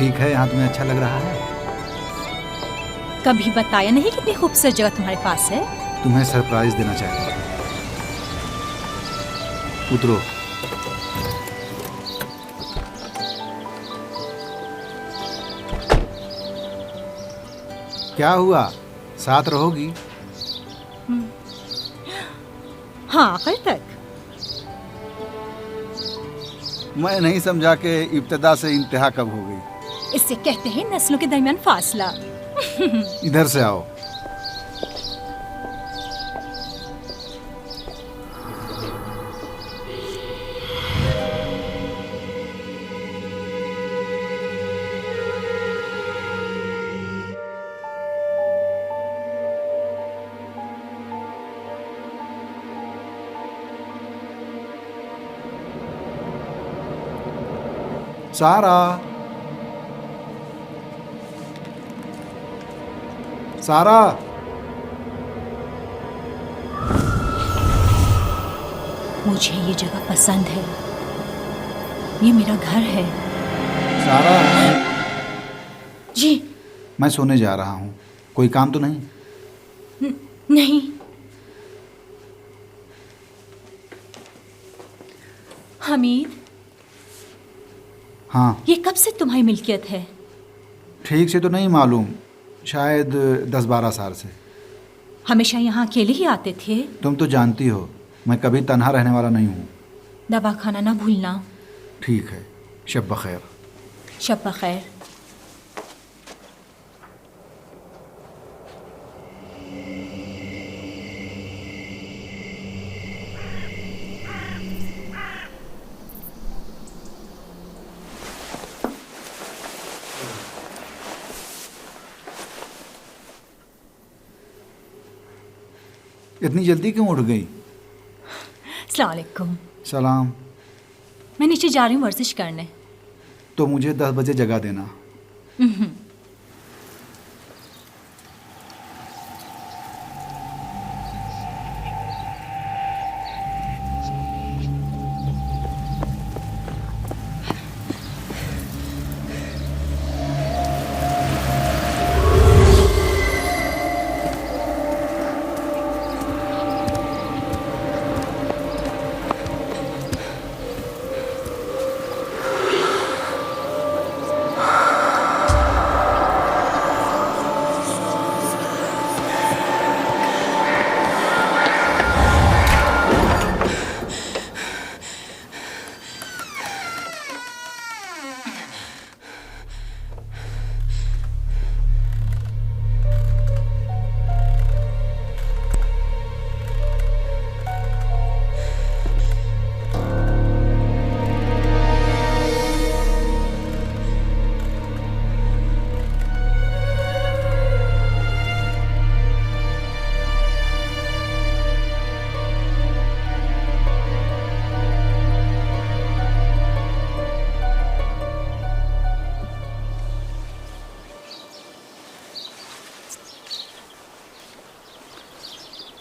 ठीक है, यहाँ तुम्हें अच्छा लग रहा है? कभी बताया नहीं कितनी खूबसूरत जगह तुम्हारे पास है। तुम्हें सरप्राइज देना चाहता था। उतरो। क्या हुआ, साथ रहोगी? हाँ, आखिर तक। मैं नहीं समझा कि इब्तिदा से इंतहा कब हो गई। इससे कहते हैं नस्लों के दरमियान फासला। इधर से आओ। सारा, सारा, मुझे ये जगह पसंद है, ये मेरा घर है। सारा, जी। मैं सोने जा रहा हूँ। कोई काम तो नहीं? नहीं। हमीद, हाँ। ये कब से तुम्हारी मिल्कियत है? ठीक से तो नहीं मालूम, शायद 10-12 साल से। हमेशा यहाँ अकेले ही आते थे? तुम तो जानती हो मैं कभी तन्हा रहने वाला नहीं हूँ। दवा खाना ना भूलना। ठीक है, शब बखैर। शब बखैर। इतनी जल्दी क्यों उठ गई? अस्सलाम वालेकुम। सलाम। मैं नीचे जा रही हूँ वर्जिश करने। तो मुझे 10 बजे जगा देना।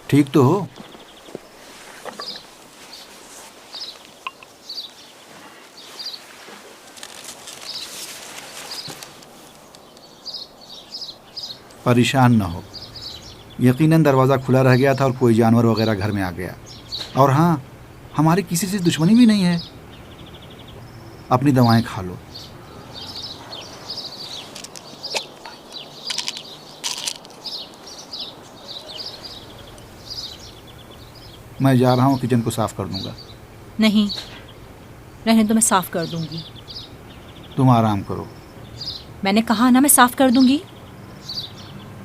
ठीक तो हो? परेशान न हो। यकीनन दरवाज़ा खुला रह गया था और कोई जानवर वगैरह घर में आ गया। और हाँ, हमारी किसी से दुश्मनी भी नहीं है। अपनी दवाएं खा लो। मैं जा रहा हूँ, किचन को साफ कर दूंगा। नहीं, रहने तो मैं साफ कर दूंगी। तुम आराम करो। मैंने कहा ना, मैं साफ कर दूंगी।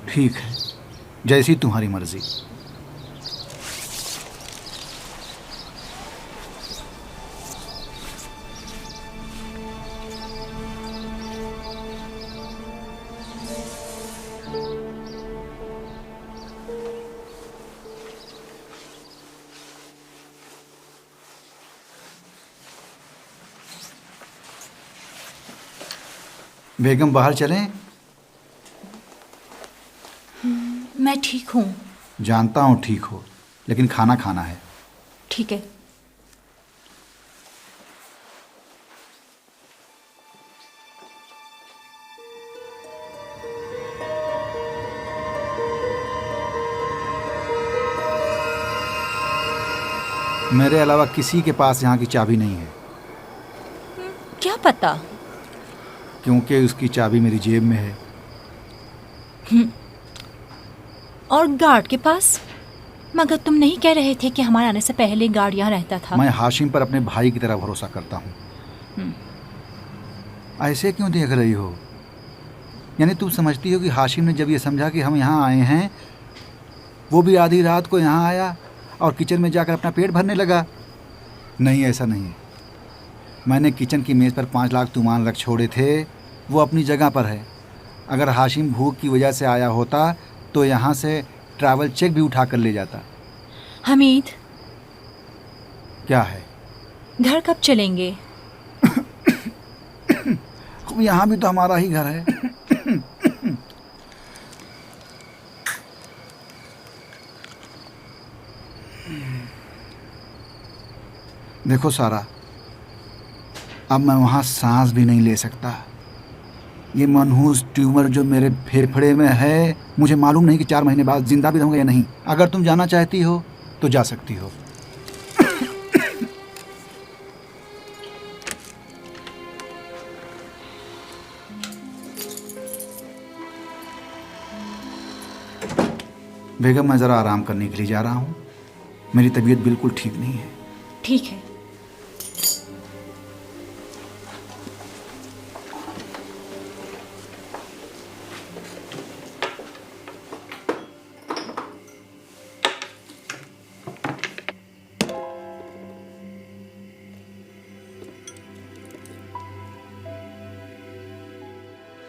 ठीक है, जैसी तुम्हारी मर्जी। बेगम बाहर चलें? मैं ठीक हूँ। जानता हूँ ठीक हो, लेकिन खाना खाना है। ठीक है। मेरे अलावा किसी के पास यहाँ की चाबी नहीं है, क्या पता? क्योंकि उसकी चाबी मेरी जेब में है। और गार्ड के पास? मगर तुम नहीं कह रहे थे कि हमारे आने से पहले गार्ड यहाँ रहता था? मैं हाशिम पर अपने भाई की तरह भरोसा करता हूँ। ऐसे क्यों देख रही हो? यानी तुम समझती हो कि हाशिम ने जब ये समझा कि हम यहाँ आए हैं, वो भी आधी रात को यहाँ आया और किचन में जाकर अपना पेट भरने लगा? नहीं, ऐसा नहीं। मैंने किचन की मेज़ पर 5 लाख तूमान रख छोड़े थे, वो अपनी जगह पर है। अगर हाशिम भूख की वजह से आया होता तो यहाँ से ट्रैवल चेक भी उठा कर ले जाता। हमीद, क्या है? घर कब चलेंगे? यहाँ भी तो हमारा ही घर है। देखो सारा, अब मैं वहाँ सांस भी नहीं ले सकता। ये मनहूस ट्यूमर जो मेरे फेफड़े में है, मुझे मालूम नहीं कि 4 महीने बाद जिंदा भी रहूँगा या नहीं। अगर तुम जाना चाहती हो तो जा सकती हो। बेगम, मैं ज़रा आराम करने के लिए जा रहा हूँ। मेरी तबीयत बिल्कुल ठीक नहीं है। ठीक है।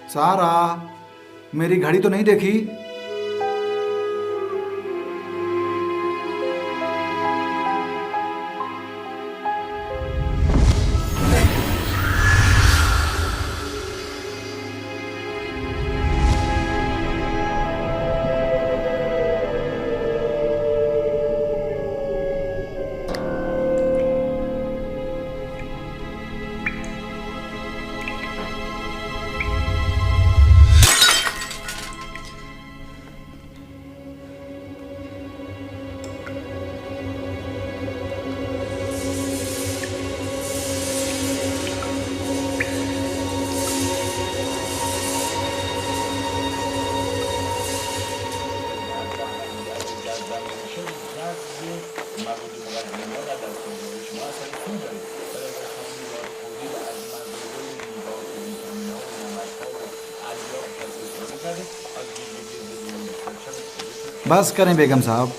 सारा, मेरी घड़ी तो नहीं देखी? बस करें बेगम साहब।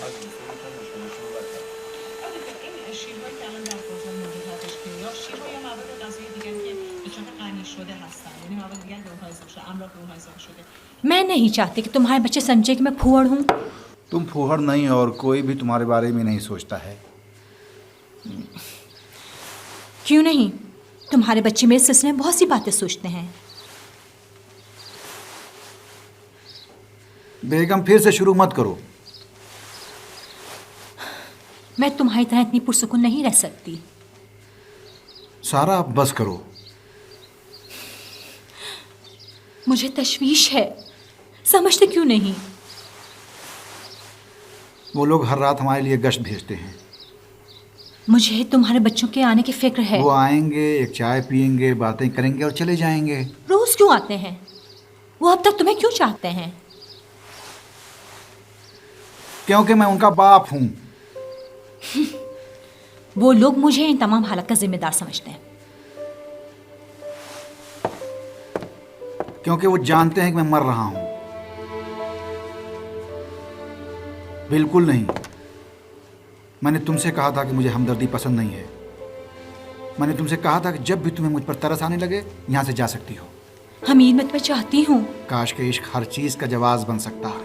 मैं नहीं चाहती कि तुम्हारे बच्चे समझे कि मैं फूहड़ हूँ। तुम फूहड़ नहीं, और कोई भी तुम्हारे बारे में नहीं सोचता है। क्यों नहीं? तुम्हारे बच्चे मेरे सिलसिले में बहुत सी बातें सोचते हैं। बेगम, फिर से शुरू मत करो। मैं तुम्हारी तरह इतनी पुरसुकून नहीं रह सकती। सारा, बस करो। मुझे तशवीश है, समझते क्यों नहीं? वो लोग हर रात हमारे लिए गश्त भेजते हैं। मुझे तुम्हारे बच्चों के आने की फिक्र है। वो आएंगे, एक चाय पियेंगे, बातें करेंगे और चले जाएंगे। रोज क्यों आते हैं? वो अब तक तुम्हें क्यों चाहते हैं? क्योंकि मैं उनका बाप हूँ। वो लोग मुझे इन तमाम हालात का जिम्मेदार समझते हैं। क्योंकि वो जानते हैं कि मैं मर रहा हूँ। बिल्कुल नहीं। मैंने तुमसे कहा था कि मुझे हमदर्दी पसंद नहीं है। मैंने तुमसे कहा था कि जब भी तुम्हें मुझ पर तरस आने लगे, यहाँ से जा सकती हो। हमीद, मैं तुम्हें चाहती हूँ। काश के इश्क हर चीज़ का जवाब बन सकता।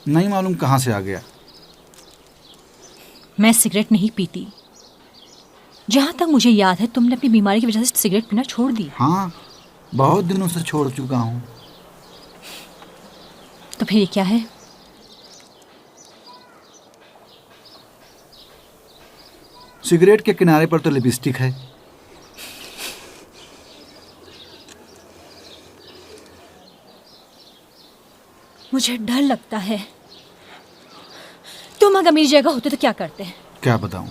नहीं मालूम कहाँ से आ गया। मैं सिगरेट नहीं पीती। जहाँ तक मुझे याद है तुमने अपनी बीमारी की वजह से सिगरेट पीना छोड़ दी। हाँ, बहुत दिनों से छोड़ चुका हूँ। तो फिर ये क्या है? सिगरेट के किनारे पर तो लिपस्टिक है। मुझे डर लगता है। तुम अगर मेरी जगह होते तो क्या करते? क्या बताऊं?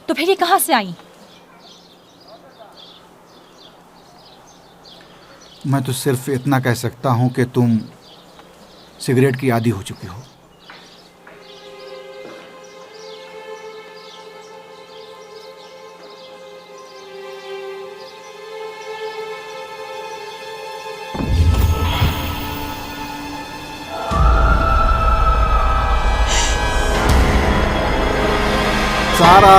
तो फिर ये कहाँ से आई? मैं तो सिर्फ इतना कह सकता हूं कि तुम सिगरेट की आदी हो चुकी हो। सारा,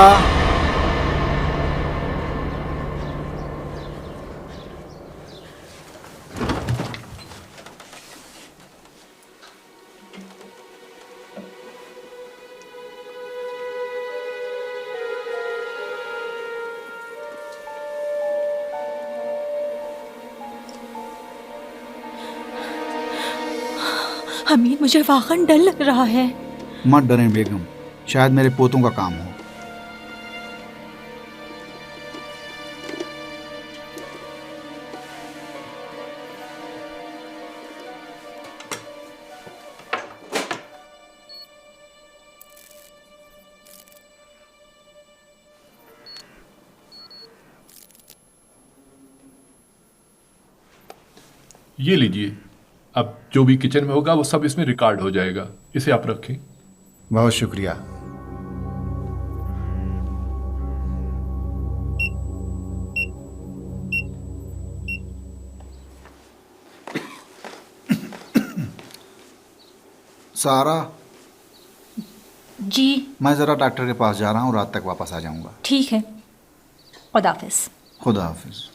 हमीद, मुझे वाकई डर लग रहा है। मत डरें बेगम, शायद मेरे पोतों का काम हो। ये लीजिए, अब जो भी किचन में होगा वो सब इसमें रिकॉर्ड हो जाएगा। इसे आप रखें। बहुत शुक्रिया। सारा, जी मैं ज़रा डॉक्टर के पास जा रहा हूँ, रात तक वापस आ जाऊँगा। ठीक है, खुदाफिज। खुदा हाफिज।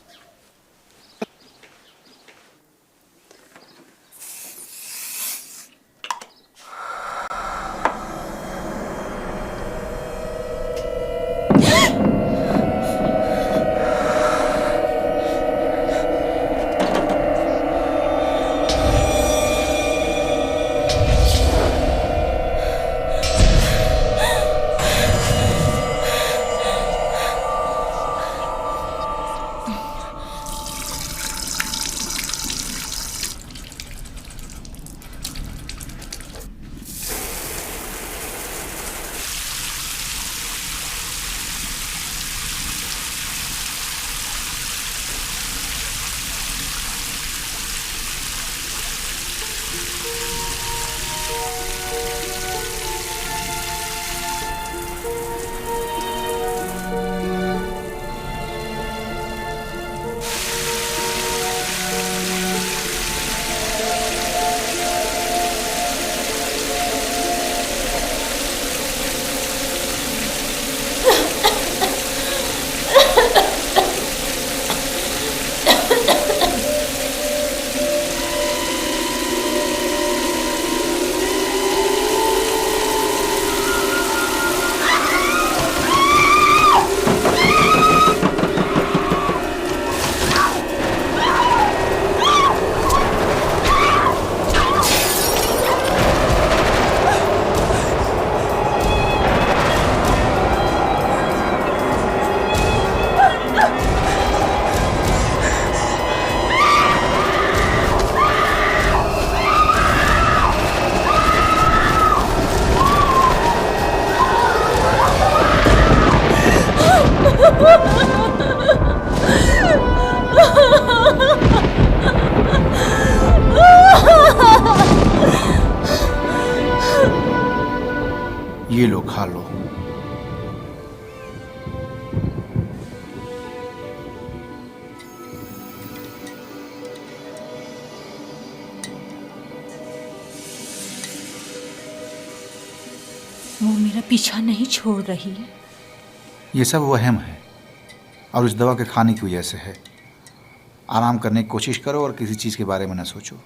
ये लो, खा लो। वो मेरा पीछा नहीं छोड़ रही। ये सब वहम है और इस दवा के खाने की वजह से है। आराम करने की कोशिश करो और किसी चीज़ के बारे में न सोचो।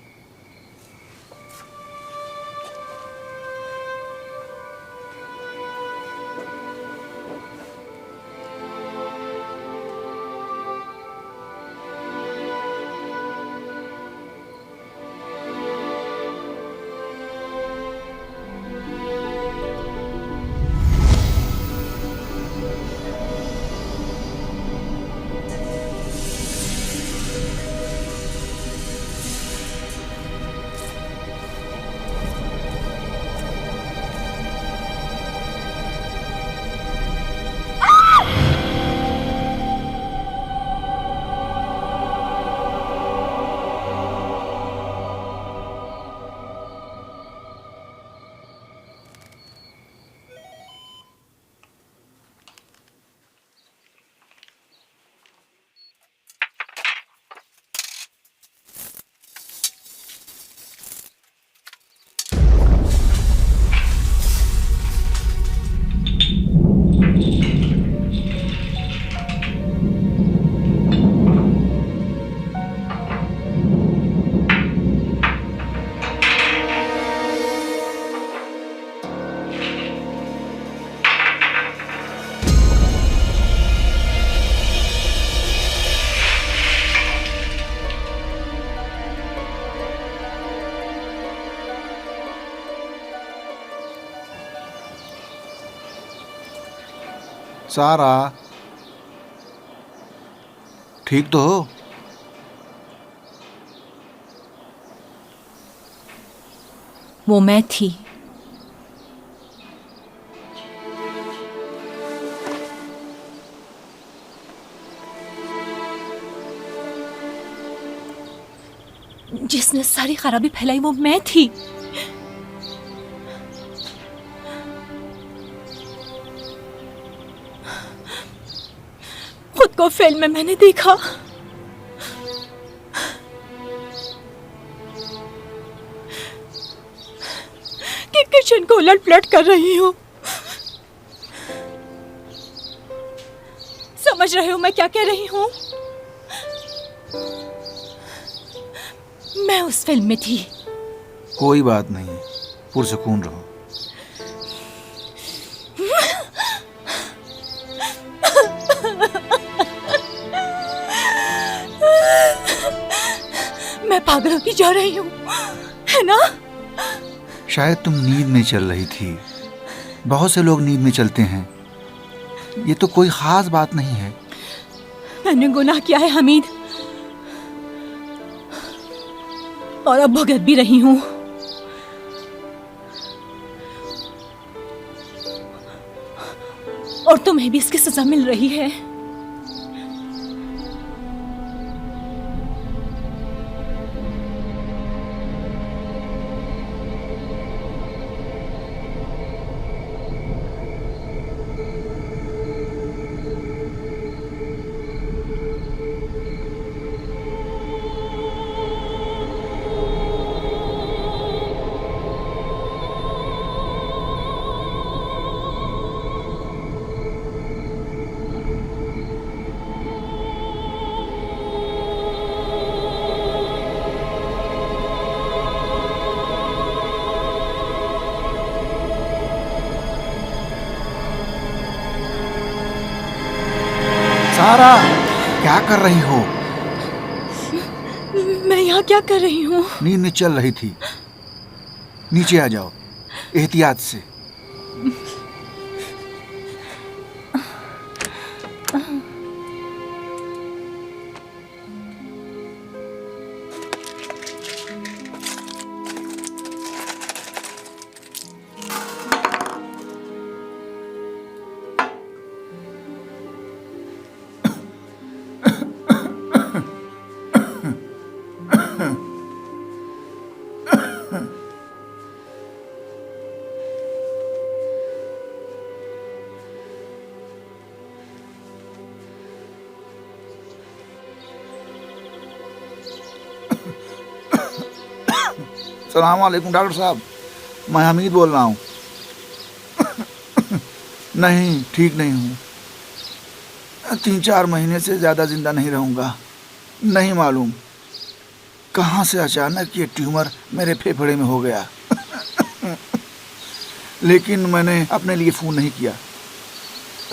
सारा, ठीक तो हो? वो मैं थी। जिसने सारी खराबी फैलाई वो मैं थी। खुद को फिल्म में मैंने देखा कि किचन को उलट पलट कर रही हूं। समझ रहे हो मैं क्या कह रही हूं? मैं उस फिल्म में थी। कोई बात नहीं, पुरसुकून रहो। मैं पागल होती जा रही हूँ, है ना? शायद तुम नींद में चल रही थी। बहुत से लोग नींद में चलते हैं। ये तो कोई खास बात नहीं है। मैंने गुनाह किया है हमीद, और अब भुगत भी रही हूँ। और तुम्हें भी इसकी सजा मिल रही है। सारा, क्या कर रही हो? मैं यहाँ क्या कर रही हूँ? नींद में चल रही थी। नीचे आ जाओ, एहतियात से। सलाम वालेकुम डॉक्टर साहब, मैं हमीद बोल रहा हूँ। नहीं, ठीक नहीं हूँ। 3-4 महीने से ज़्यादा जिंदा नहीं रहूँगा। नहीं मालूम कहाँ से अचानक ये ट्यूमर मेरे फेफड़े में हो गया। लेकिन मैंने अपने लिए फ़ोन नहीं किया,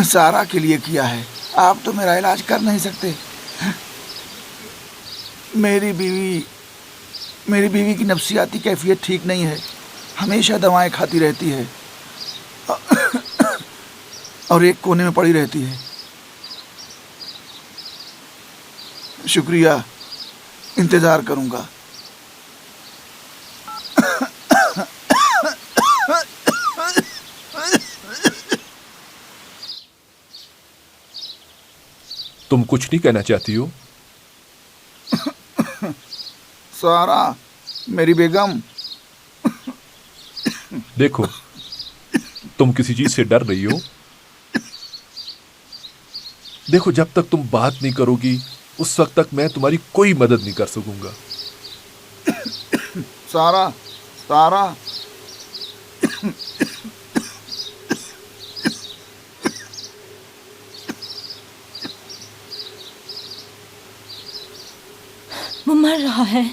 सारा के लिए किया है। आप तो मेरा इलाज कर नहीं सकते। मेरी बीवी की नफ्सियाती कैफियत ठीक नहीं है, हमेशा दवाएं खाती रहती है और एक कोने में पड़ी रहती है। शुक्रिया, इंतज़ार करूँगा। तुम कुछ नहीं कहना चाहती हो? सारा, मेरी बेगम। देखो, तुम किसी चीज से डर रही हो। देखो, जब तक तुम बात नहीं करोगी उस वक्त तक मैं तुम्हारी कोई मदद नहीं कर सकूंगा। सारा, सारा, वो मर रहा है।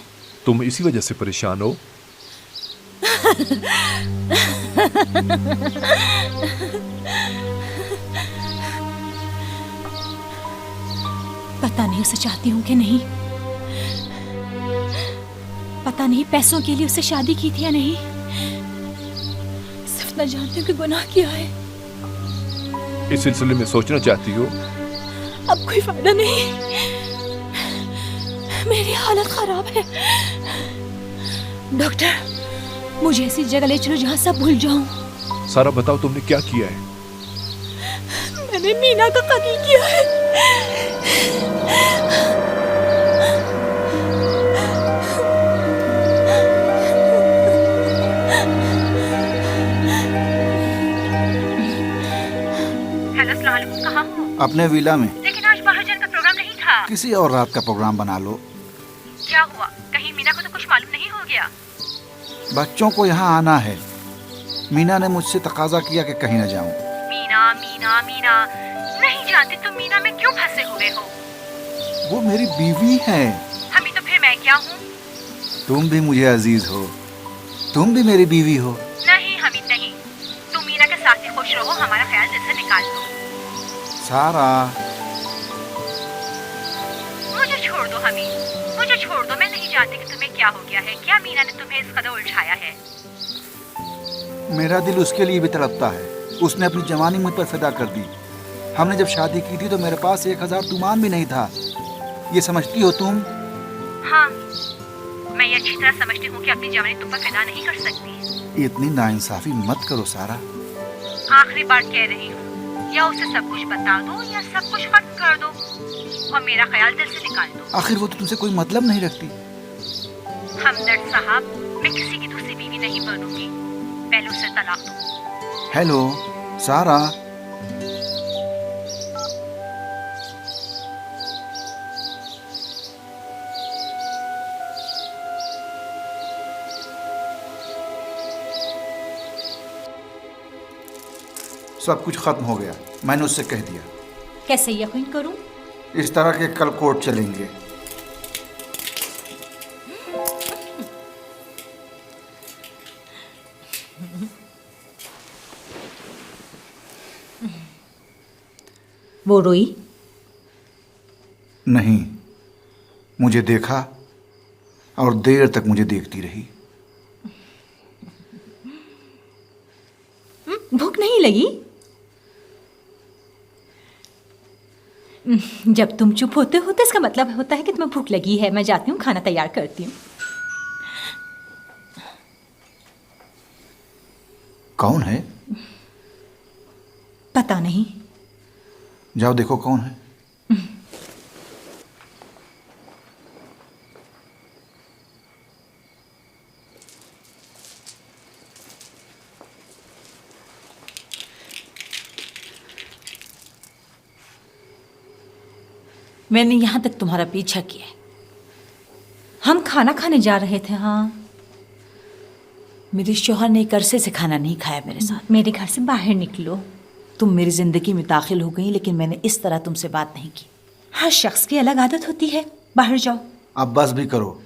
तुम इसी वजह से परेशान हो? पता नहीं उसे चाहती हूँ कि नहीं, पता नहीं पैसों के लिए उससे शादी की थी या नहीं। सिर्फ न जानती हूँ कि गुनाह किया है। इस सिलसिले में सोचना चाहती हो? अब कोई फायदा नहीं, मेरी हालत खराब है। डॉक्टर, मुझे ऐसी जगह ले चलो जहाँ सब भूल जाऊं। सारा, बताओ तुमने क्या किया है? मैंने मीना का कत्ल किया है। हेलो, अस्सलाम वालेकुम। कहाँ हो? अपने विला में। लेकिन आज बाहर जाने का प्रोग्राम नहीं था। किसी और रात का प्रोग्राम बना लो। क्या हुआ? कहीं मीना को तो कुछ मालूम नहीं हो गया? बच्चों को यहाँ आना है। मीना ने मुझसे तकाजा किया कि कहीं न जाऊं। मीना मीना मीना, नहीं जानती तुम मीना में क्यों फंसे हुए हो? वो मेरी बीवी है। हमी तो फिर मैं क्या हूँ? तुम भी मुझे अजीज हो, तुम भी मेरी बीवी हो। नहीं हमी नहीं, तुम मीना के साथ ही खुश रहो, हमारा ख्याल दिल से निकाल दो। सारा, मुझे छोड़ दो हमी, मुझे छोड़ दो। मैं नहीं जानती कि तुम्हें क्या हो गया है। क्या मीना ने तुम्हें इस कदर उलझाया है? मेरा दिल उसके लिए भी तड़पता है। उसने अपनी जवानी मुझ पर फिदा कर दी। हमने जब शादी की थी तो मेरे पास 1000 तुमान भी नहीं था। ये समझती हो तुम? हाँ, मैं ये अच्छी तरह समझती हूँ कि अपनी जवानी तुम पर फिदा नहीं कर सकती। इतनी नाइंसाफी मत करो सारा। आखिरी बार कह रही हूँ, या उसे सब कुछ बता दो या सब कुछ खत्म कर दो और मेरा ख्याल दिल से निकाल दो। आखिर वो तो तुमसे कोई मतलब नहीं रखती। हमदर्द साहब, मैं किसी की दूसरी बीवी नहीं बनूंगी। पहले उसे तलाक दो। हेलो सारा, सब कुछ खत्म हो गया। मैंने उससे कह दिया। कैसे यकीन करूं? इस तरह के कल कोर्ट चलेंगे। वो रोई? नहीं, मुझे देखा और देर तक मुझे देखती रही। भूख नहीं लगी? जब तुम चुप होते हो तो इसका मतलब होता है कि तुम्हें भूख लगी है। मैं जाती हूँ, खाना तैयार करती हूँ। कौन है? पता नहीं। जाओ देखो कौन है। मैंने यहाँ तक तुम्हारा पीछा किया। हम खाना खाने जा रहे थे। हाँ, मेरे शौहर ने एक अरसे से खाना नहीं खाया मेरे साथ। मेरे घर से बाहर निकलो। तुम मेरी जिंदगी में दाखिल हो गई, लेकिन मैंने इस तरह तुमसे बात नहीं की। हर शख्स की अलग आदत होती है। बाहर जाओ। अब बस भी करो।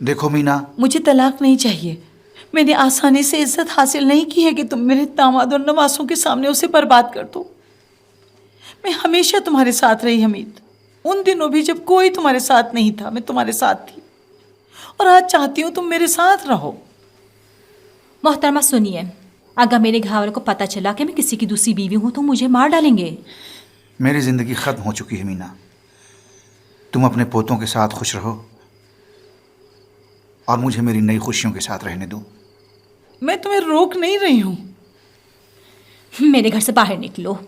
देखो मीना, मुझे तलाक नहीं चाहिए। मैंने आसानी से इज्जत हासिल नहीं की है कि तुम मेरे दामाद और नवासों के सामने उसे बर्बाद कर दो। मैं हमेशा तुम्हारे साथ रही हमीद। उन दिनों भी जब कोई तुम्हारे साथ नहीं था, मैं तुम्हारे साथ थी, और आज चाहती हूँ तुम मेरे साथ रहो। मोहतरमा सुनिए, अगर मेरे घरवालों को पता चला कि मैं किसी की दूसरी बीवी हूँ तो मुझे मार डालेंगे। मेरी ज़िंदगी ख़त्म हो चुकी है मीना। तुम अपने पोतों के साथ खुश रहो और मुझे मेरी नई खुशियों के साथ रहने दो। मैं तुम्हें रोक नहीं रही हूँ। मेरे घर से बाहर निकलो।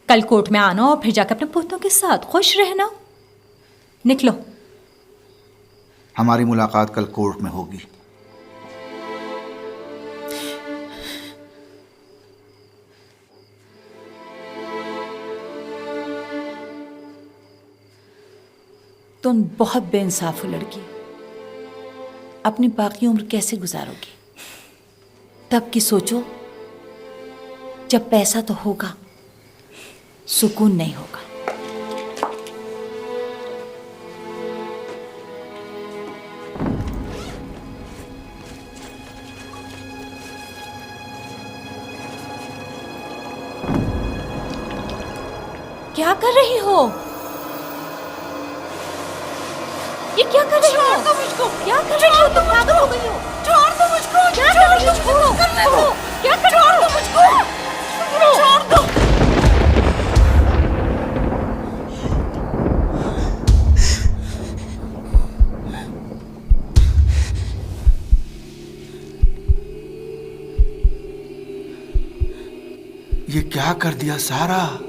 कल कोर्ट में आना और फिर जाकर अपने पोतों के साथ खुश रहना। निकलो। हमारी मुलाकात कल कोर्ट में होगी। तुम बहुत बेइंसाफ हो लड़की। अपनी बाकी उम्र कैसे गुजारोगी? तब की सोचो जब पैसा तो होगा, सुकून नहीं होगा। क्या कर रही हो? ये क्या कर रही हो? छोड़ दो मुझको। क्या कर रही हो? तुम पागल हो गई हो? छोड़ दो मुझको। क्या कर रही हो? छोड़ो। छोड़ो। क्या कर रही हो? मुझको। छोड़ दो। ये क्या कर दिया सारा?